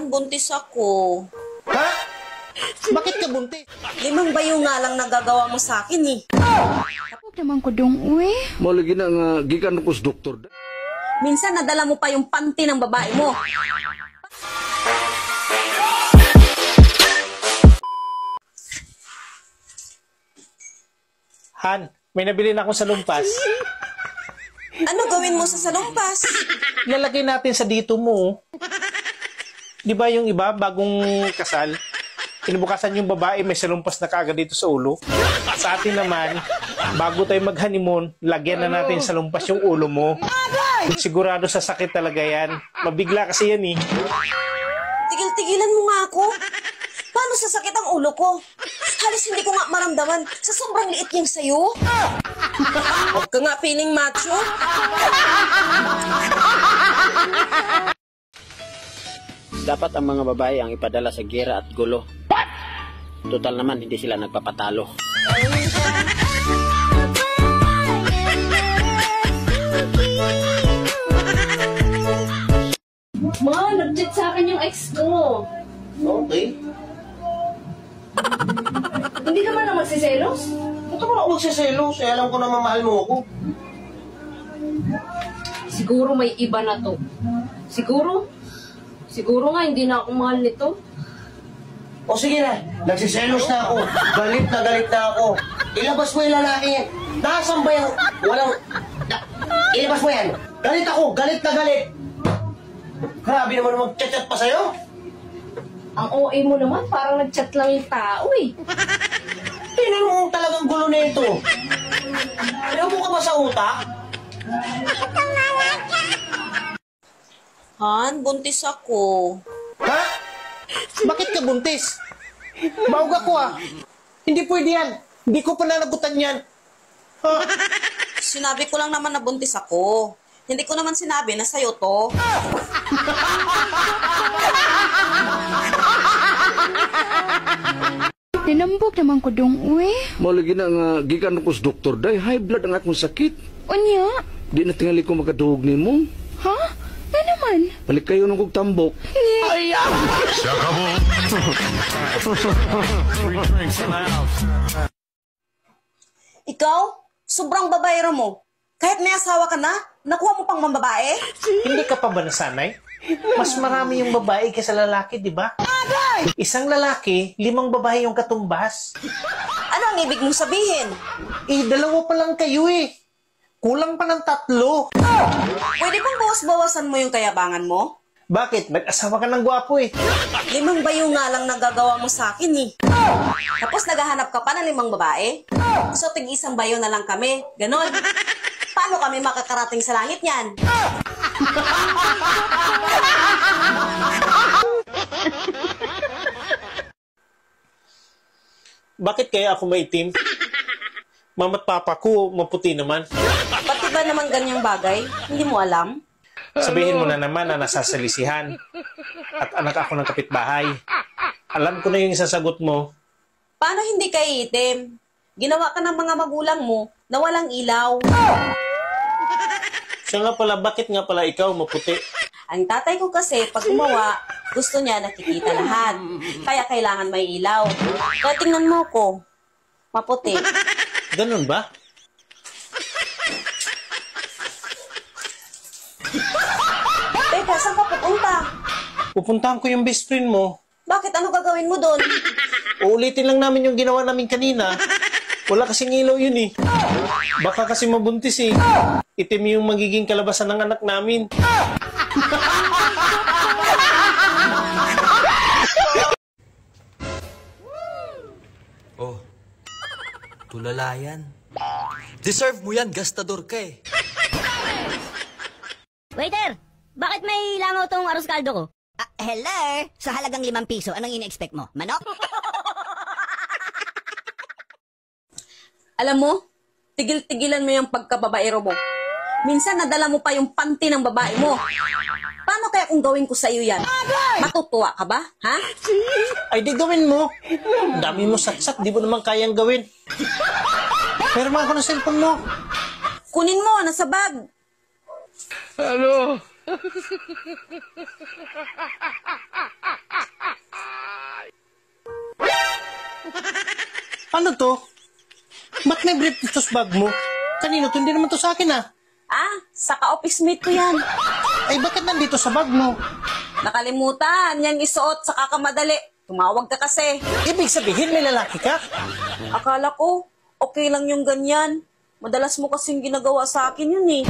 Buntis ako. Ha? Bakit ka buntis? 5 bayo nga lang nagagawa mo sa akin eh. Huwag naman ko dong, uwi. Malagi na nga, gikan ko sa doktor. Minsan nadala mo pa yung panty ng babae mo. Han, may nabili na akong salumpas. Ano gawin mo sa salumpas? Lalagay natin sa dito mo. Di ba yung iba, bagong kasal, kinabukasan yung babae, may salumpas na kaagad dito sa ulo. Sa atin naman, bago tayo mag-honeymoon, lagyan na natin salumpas yung ulo mo. Sigurado sa sakit talaga yan. Mabigla kasi yan eh. Tigil-tigilan mo nga ako. Paano sasakit ang ulo ko? Halos hindi ko nga maramdaman sa sobrang liit niyang sayo. Huwag ka nga feeling macho. Dapat ang mga babae ang ipadala sa gera at gulo. Total naman, hindi sila nagpapatalo. Ma, nag-chat sa akin yung ex ko. Okay. Hindi ka ba na magsiselos? Ba't naman ako magsiselos? Eh, alam ko na mamahal mo ako. Siguro may iba na to. Siguro nga hindi na ako mahal nito. O sige na, nagsiselos na ako. Galit na ako. Ilabas mo yung lalaki yan. Nasaan ba yung walang... Ilabas mo yan. Galit ako, galit na galit. Grabe naman mag-chat-chat pa sa'yo. Ang OA mo naman, parang nag-chat lang yung tao eh. Tingnan mo talagang gulo na ito. Ayaw mo ka ba sa utak? Han, buntis ako. Ha? Bakit ka buntis? Baog ako ah. Hindi pwede yan. Hindi ko pananagutan yan. Ha? Sinabi ko lang naman na buntis ako. Hindi ko naman sinabi na sa'yo to. Ninambog naman ko dong, uwi. Malagi na nga, gikan ko sa doktor. Day, high blood ang akong sakit. Unya? Di na tingali ko makadugog ni mo. Ha? Na naman? Balik kayo nung kong tambok. Ikaw, sobrang babayero mo. Kahit may asawa ka na, nakuha mo pang mambabae? Hindi ka pa ba nasanay? Mas marami yung babae kaysa lalaki, di ba? Isang lalaki, 5 babae yung katumbas. Ano ang ibig mong sabihin? Eh, 2 pa lang kayo eh. Kulang pa ng 3. Pwede bang bawas-bawasan mo yung kayabangan mo? Bakit? Nag-asawa ka ng gwapo eh. 5 bayo nga lang nagagawa mo sa akin eh. Tapos naghahanap ka pa ng 5 babae? So tig-1 bayo na lang kami. Ganon. Paano kami makakarating sa langit niyan? Bakit kaya ako maitim? Mama't papa ko, maputi naman. Pati ba naman ganyang bagay? Hindi mo alam? Sabihin mo na naman na nasasalisihan. At anak ako ng kapitbahay. Alam ko na yung sasagot mo. Paano hindi ka iitim? Ginawa ka ng mga magulang mo na walang ilaw. Siya nga pala, bakit nga pala ikaw maputi? Ang tatay ko kasi, pag gumawa, gusto niya nakikita lahat. Kaya kailangan may ilaw. Kaya tingnan mo ko, maputi. Ganun ba? Teka, saan ka pupunta? Pupuntahan ko yung best friend mo. Bakit? Ano gagawin mo doon? Uulitin lang namin yung ginawa namin kanina. Wala kasing ilaw yun eh. Baka kasi mabuntis eh. Itim yung magiging kalabasan ng anak namin. Oh, tulala yan. Deserve mo yan, gastador ka eh. Waiter, bakit may langaw tong arroz caldo ko? Hello? Sa halagang 5 piso, anong ini-expect mo? Manok? Alam mo, tigil-tigilan mo yung pagkababaero mo. Minsan nadala mo pa yung panty ng babae mo. Paano kaya kung gawin ko sa iyo yan? Matutuwa ka ba? Ha? Ay, di gawin mo. Dami mo satsat, di mo naman kayang gawin. Pero mga ko ng cellphone mo. Kunin mo, nasa bag. Ano? Ano to? Ba't may brief dito sa bag mo? Kanino to? Hindi naman to sa akin ah. Ah, sa ka-office mate ko yan. Ay, bakit nandito sa bag mo? Nakalimutan, yan isuot sa kakamadali. Tumawag ka kasi. Ibig sabihin, may lalaki ka? Akala ko, okay lang yung ganyan. Madalas mo kasing ginagawa sa akin yun eh.